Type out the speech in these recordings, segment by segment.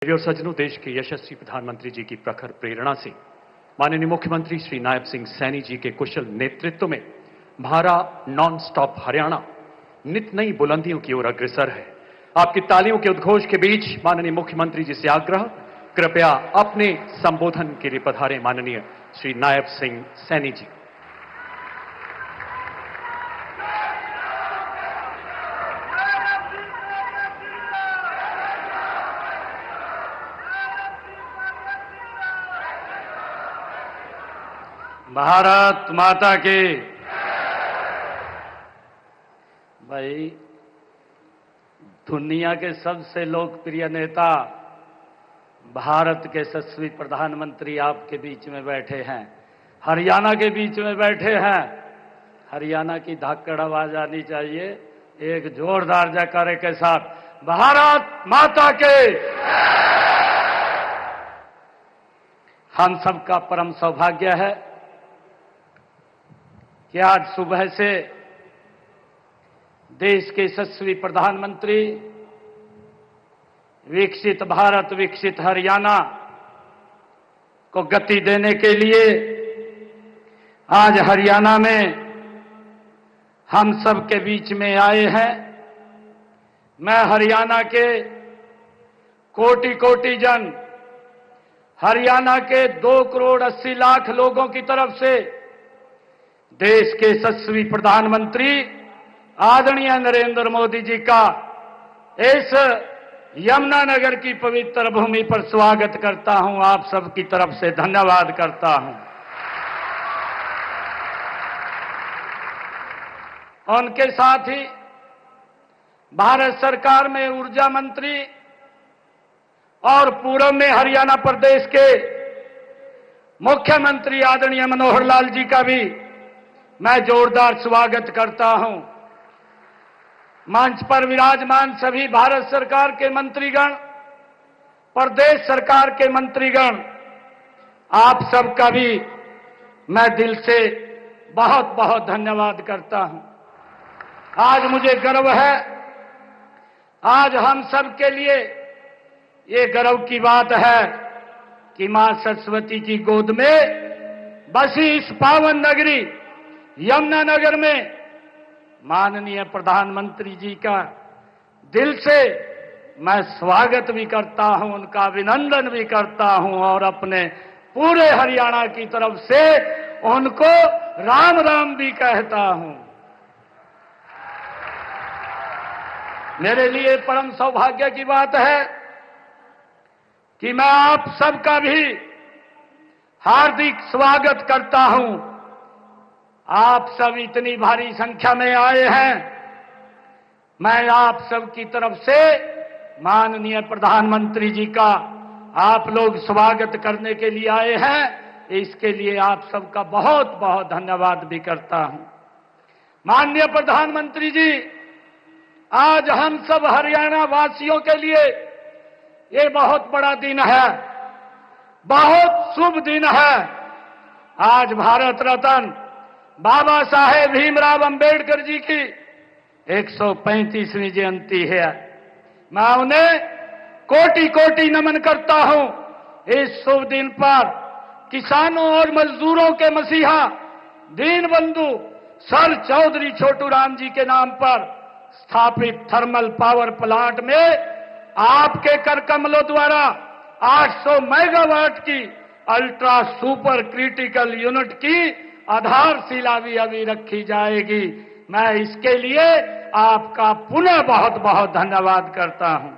देवी और सज्जनों, देश के यशस्वी प्रधानमंत्री जी की प्रखर प्रेरणा से माननीय मुख्यमंत्री श्री नायब सिंह सैनी जी के कुशल नेतृत्व में हमारा नॉन स्टॉप हरियाणा नित नई बुलंदियों की ओर अग्रसर है। आपकी तालियों के उद्घोष के बीच माननीय मुख्यमंत्री जी से आग्रह, कृपया अपने संबोधन के लिए पधारे माननीय श्री नायब सिंह सैनी जी। भारत माता की। भाई, दुनिया के सबसे लोकप्रिय नेता, भारत के यशस्वी प्रधानमंत्री आपके बीच में बैठे हैं, हरियाणा के बीच में बैठे हैं। हरियाणा की धाकड़ आवाज आनी चाहिए एक जोरदार जयकारे के साथ, भारत माता के। हम सबका परम सौभाग्य है कि आज सुबह से देश के यशस्वी प्रधानमंत्री विकसित भारत, विकसित हरियाणा को गति देने के लिए आज हरियाणा में हम सब के बीच में आए हैं। मैं हरियाणा के कोटि कोटि जन, हरियाणा के 2 करोड़ 80 लाख लोगों की तरफ से देश के यशस्वी प्रधानमंत्री आदरणीय नरेंद्र मोदी जी का इस यमुनानगर की पवित्र भूमि पर स्वागत करता हूं। आप सबकी तरफ से धन्यवाद करता हूं। उनके साथ ही भारत सरकार में ऊर्जा मंत्री और पूर्व में हरियाणा प्रदेश के मुख्यमंत्री आदरणीय मनोहर लाल जी का भी मैं जोरदार स्वागत करता हूं। मंच पर विराजमान सभी भारत सरकार के मंत्रीगण, प्रदेश सरकार के मंत्रीगण, आप सबका भी मैं दिल से बहुत बहुत धन्यवाद करता हूं। आज मुझे गर्व है, आज हम सब के लिए ये गर्व की बात है कि मां सरस्वती की गोद में बसी इस पावन नगरी यमुनानगर में माननीय प्रधानमंत्री जी का दिल से मैं स्वागत भी करता हूं, उनका अभिनंदन भी करता हूं और अपने पूरे हरियाणा की तरफ से उनको राम राम भी कहता हूं। मेरे लिए परम सौभाग्य की बात है कि मैं आप सबका भी हार्दिक स्वागत करता हूं। आप सब इतनी भारी संख्या में आए हैं। मैं आप सब की तरफ से माननीय प्रधानमंत्री जी का आप लोग स्वागत करने के लिए आए हैं, इसके लिए आप सबका बहुत बहुत धन्यवाद भी करता हूं। माननीय प्रधानमंत्री जी, आज हम सब हरियाणा वासियों के लिए ये बहुत बड़ा दिन है, बहुत शुभ दिन है। आज भारत रत्न बाबा साहेब भीमराव अंबेडकर जी की 135वीं जयंती है। मैं उन्हें कोटि कोटि नमन करता हूं। इस शुभ दिन पर किसानों और मजदूरों के मसीहा दीनबंधु सर चौधरी छोटू राम जी के नाम पर स्थापित थर्मल पावर प्लांट में आपके कर कमलों द्वारा 800 मेगावाट की अल्ट्रा सुपर क्रिटिकल यूनिट की आधारशिला भी अभी रखी जाएगी। मैं इसके लिए आपका पुनः बहुत बहुत धन्यवाद करता हूं।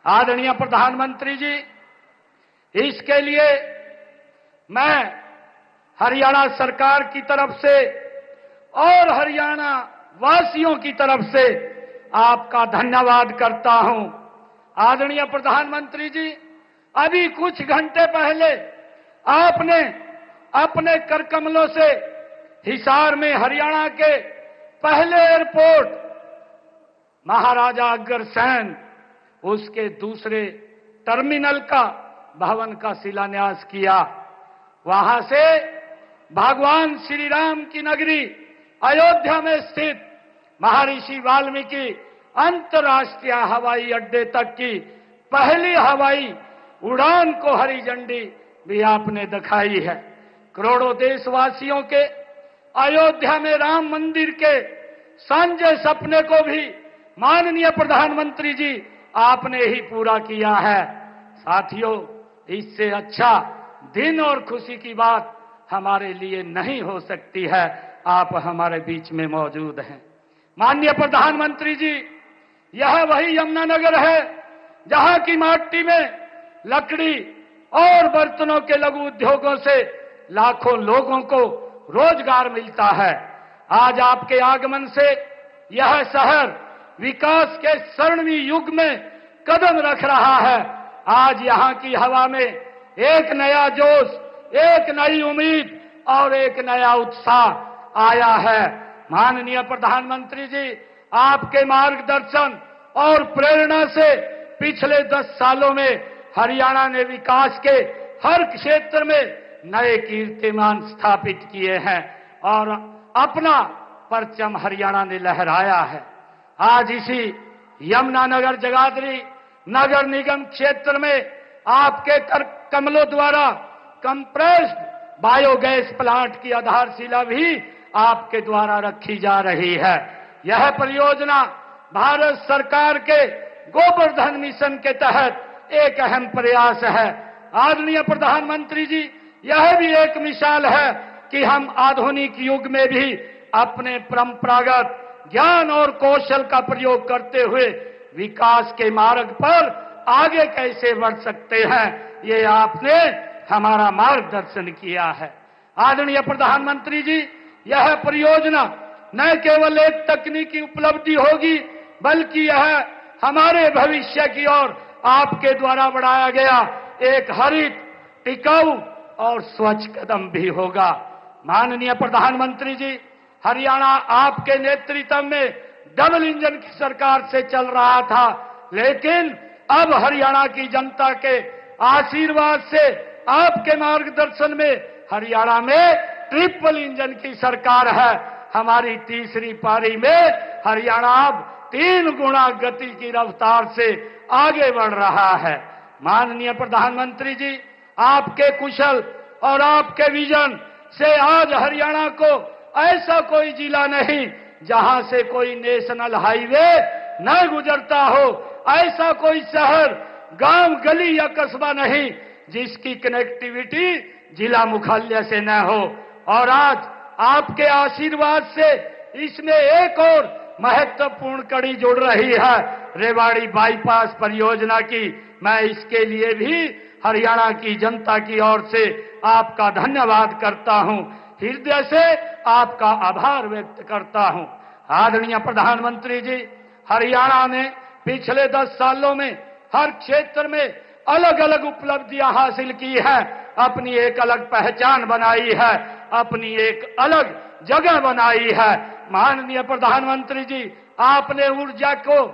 आदरणीय प्रधानमंत्री जी, इसके लिए मैं हरियाणा सरकार की तरफ से और हरियाणा वासियों की तरफ से आपका धन्यवाद करता हूं। आदरणीय प्रधानमंत्री जी, अभी कुछ घंटे पहले आपने अपने कर कमलों से हिसार में हरियाणा के पहले एयरपोर्ट महाराजा अग्रसेन, उसके दूसरे टर्मिनल का भवन का शिलान्यास किया। वहां से भगवान श्री राम की नगरी अयोध्या में स्थित महर्षि वाल्मीकि अंतर्राष्ट्रीय हवाई अड्डे तक की पहली हवाई उड़ान को हरी झंडी भी आपने दिखाई है। करोड़ों देशवासियों के अयोध्या में राम मंदिर के सांझे सपने को भी माननीय प्रधानमंत्री जी आपने ही पूरा किया है। साथियों, इससे अच्छा दिन और खुशी की बात हमारे लिए नहीं हो सकती है। आप हमारे बीच में मौजूद हैं। माननीय प्रधानमंत्री जी, यह वही यमुनानगर है जहां की माटी में लकड़ी और बर्तनों के लघु उद्योगों से लाखों लोगों को रोजगार मिलता है। आज आपके आगमन से यह शहर विकास के स्वर्णिम युग में कदम रख रहा है। आज यहां की हवा में एक नया जोश, एक नई उम्मीद और एक नया उत्साह आया है। माननीय प्रधानमंत्री जी, आपके मार्गदर्शन और प्रेरणा से पिछले 10 सालों में हरियाणा ने विकास के हर क्षेत्र में नए कीर्तिमान स्थापित किए हैं और अपना परचम हरियाणा ने लहराया है। आज इसी यमुनानगर जगाधरी नगर निगम क्षेत्र में आपके कर कमलों द्वारा कंप्रेस्ड बायोगैस प्लांट की आधारशिला भी आपके द्वारा रखी जा रही है। यह परियोजना भारत सरकार के गोवर्धन मिशन के तहत एक अहम प्रयास है। आदरणीय प्रधानमंत्री जी, यह भी एक मिसाल है कि हम आधुनिक युग में भी अपने परंपरागत ज्ञान और कौशल का प्रयोग करते हुए विकास के मार्ग पर आगे कैसे बढ़ सकते हैं, ये आपने हमारा मार्गदर्शन किया है। आदरणीय प्रधानमंत्री जी, यह परियोजना न केवल एक तकनीकी उपलब्धि होगी बल्कि यह हमारे भविष्य की ओर आपके द्वारा बढ़ाया गया एक हरित, टिकाऊ और स्वच्छ कदम भी होगा। माननीय प्रधानमंत्री जी, हरियाणा आपके नेतृत्व में डबल इंजन की सरकार से चल रहा था, लेकिन अब हरियाणा की जनता के आशीर्वाद से आपके मार्गदर्शन में हरियाणा में ट्रिपल इंजन की सरकार है। हमारी तीसरी पारी में हरियाणा अब 3 गुना गति की रफ्तार से आगे बढ़ रहा है। माननीय प्रधानमंत्री जी, आपके कुशल और आपके विजन से आज हरियाणा को ऐसा कोई जिला नहीं जहां से कोई नेशनल हाईवे न गुजरता हो, ऐसा कोई शहर, गांव, गली या कस्बा नहीं जिसकी कनेक्टिविटी जिला मुख्यालय से न हो। और आज आपके आशीर्वाद से इसमें एक और महत्वपूर्ण कड़ी जुड़ रही है, रेवाड़ी बाईपास परियोजना की। मैं इसके लिए भी हरियाणा की जनता की ओर से आपका धन्यवाद करता हूं, हृदय से आपका आभार व्यक्त करता हूं। आदरणीय प्रधानमंत्री जी, हरियाणा ने पिछले 10 सालों में हर क्षेत्र में अलग अलग उपलब्धियां हासिल की है, अपनी एक अलग पहचान बनाई है, अपनी एक अलग जगह बनाई है। माननीय प्रधानमंत्री जी, आपने ऊर्जा को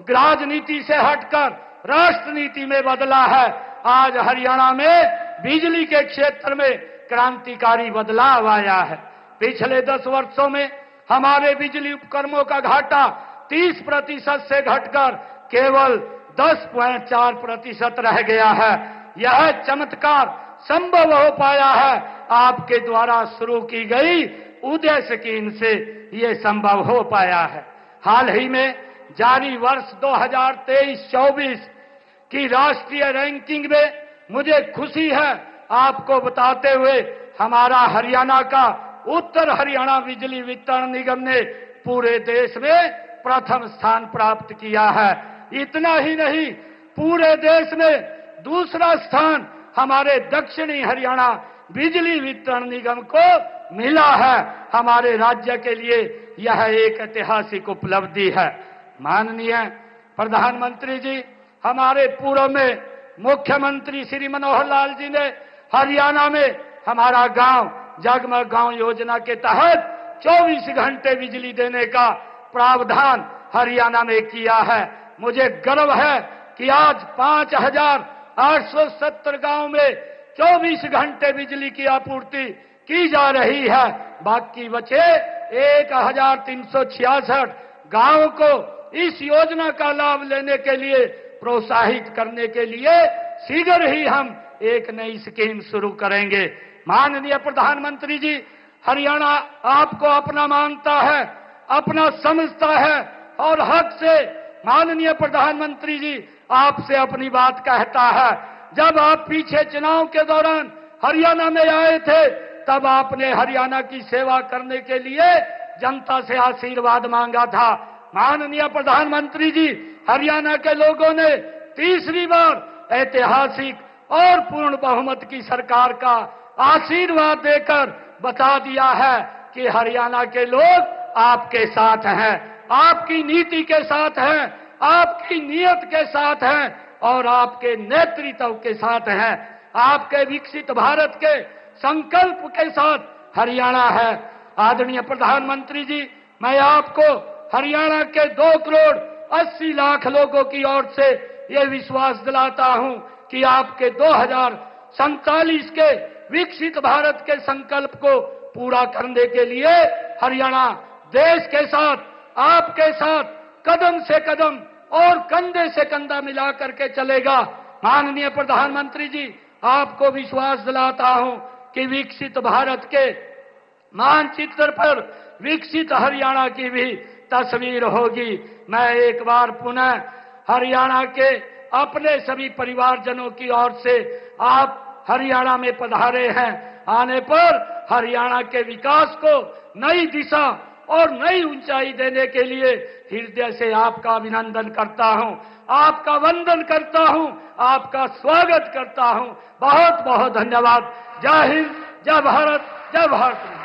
राजनीति से हटकर राष्ट्र नीति में बदला है। आज हरियाणा में बिजली के क्षेत्र में क्रांतिकारी बदलाव आया है। पिछले 10 वर्षों में हमारे बिजली उपकरणों का घाटा 30% से घटकर केवल 10.4% रह गया है। यह चमत्कार संभव हो पाया है आपके द्वारा शुरू की गई उदय स्कीम से ये संभव हो पाया है। हाल ही में जारी वर्ष 2023-24 की राष्ट्रीय रैंकिंग में मुझे खुशी है आपको बताते हुए हमारा हरियाणा का उत्तर हरियाणा बिजली वितरण निगम ने पूरे देश में प्रथम स्थान प्राप्त किया है। इतना ही नहीं, पूरे देश में दूसरा स्थान हमारे दक्षिणी हरियाणा बिजली वितरण निगम को मिला है। हमारे राज्य के लिए यह एक ऐतिहासिक उपलब्धि है। माननीय प्रधानमंत्री जी, हमारे पूर्व में मुख्यमंत्री श्री मनोहर लाल जी ने हरियाणा में हमारा गांव जगमग गांव योजना के तहत 24 घंटे बिजली देने का प्रावधान हरियाणा में किया है। मुझे गर्व है कि आज 5,870 गांव में 24 घंटे बिजली की आपूर्ति की जा रही है। बाकी बचे 1,366 गांव को इस योजना का लाभ लेने के लिए प्रोत्साहित करने के लिए शीघ्र ही हम एक नई स्कीम शुरू करेंगे। माननीय प्रधानमंत्री जी, हरियाणा आपको अपना मानता है, अपना समझता है और हक से माननीय प्रधानमंत्री जी आपसे अपनी बात कहता है। जब आप पीछे चुनाव के दौरान हरियाणा में आए थे, तब आपने हरियाणा की सेवा करने के लिए जनता से आशीर्वाद मांगा था। माननीय प्रधानमंत्री जी, हरियाणा के लोगों ने तीसरी बार ऐतिहासिक और पूर्ण बहुमत की सरकार का आशीर्वाद देकर बता दिया है कि हरियाणा के लोग आपके साथ हैं, आपकी नीति के साथ हैं, आपकी नीयत के साथ हैं और आपके नेतृत्व के साथ हैं। आपके विकसित भारत के संकल्प के साथ हरियाणा है। आदरणीय प्रधानमंत्री जी, मैं आपको हरियाणा के 2 करोड़ 80 लाख लोगों की ओर से ये विश्वास दिलाता हूं कि आपके 2047 के विकसित भारत के संकल्प को पूरा करने के लिए हरियाणा देश के साथ, आपके साथ कदम से कदम और कंधे से कंधा मिला करके चलेगा। माननीय प्रधानमंत्री जी, आपको विश्वास दिलाता हूं कि विकसित भारत के मानचित्र पर विकसित हरियाणा की भी तस्वीर होगी। मैं एक बार पुनः हरियाणा के अपने सभी परिवारजनों की ओर से आप हरियाणा में पधारे हैं, आने पर हरियाणा के विकास को नई दिशा और नई ऊंचाई देने के लिए हृदय से आपका अभिनंदन करता हूं, आपका वंदन करता हूं, आपका स्वागत करता हूं। बहुत बहुत धन्यवाद। जय हिंद, जय भारत, जय भारत।